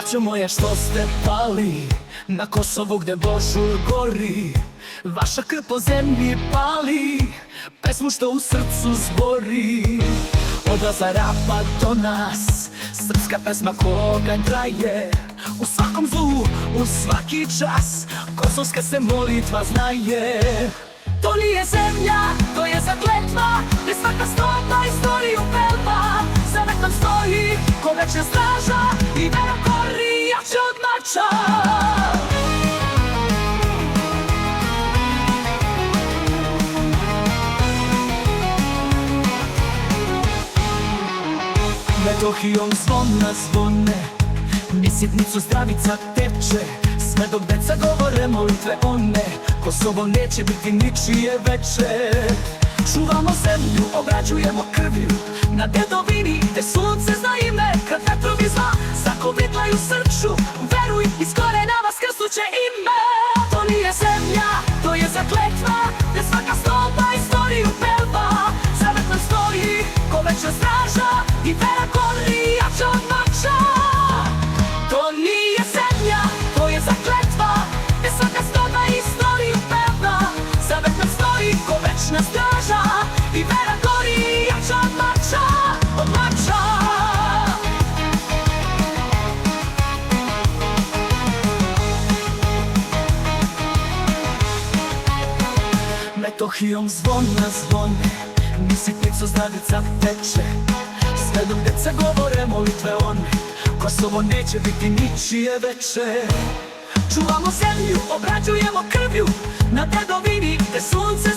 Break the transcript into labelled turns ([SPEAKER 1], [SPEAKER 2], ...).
[SPEAKER 1] Braćo moja što ste pali na Kosovu gde Božur gori, vaša krv po zemlji pali, pesmu što u srcu zbori. Od Azarapa do nas, srpska pesma koga traje, u svakom zlu, u svaki čas, kosovska se molitva znaje. To nije zemlja, to je zakletva, gde svaka stopa istoriju pelva. Zavek nam stoji ko večna straža i vera gori jače od mača. Metohijom zvona zvone, ni sitnicu zdravica teče, sve dok deca govore molitve one, Kosovo neće biti ničije veče. Čuvamo zemlju, obrađujemo krvlju, na dedovini gde sunce zna ime. Kad vetrovi zla zakovitlaju srču, veruj, iz korena vaskrsnuće ime. To nije zemlja, to je zakletva, gde svaka stopa istoriju pelva. Zavek nam stoji ko večna straža i vera gori jače od mača. To nije zemlja, to je zakletva, gde svaka stopa istoriju pelva. Zavek nam stoji ko večna straža i vera gori jače od mača, od mača. Metohijom zvona zvone, ni sitnicu zdravica teče, sve dok deca govore molitve one, Kosovo neće biti ničije veče. Čuvamo zemlju, obrađujemo krvlju, na dedovini gde sunce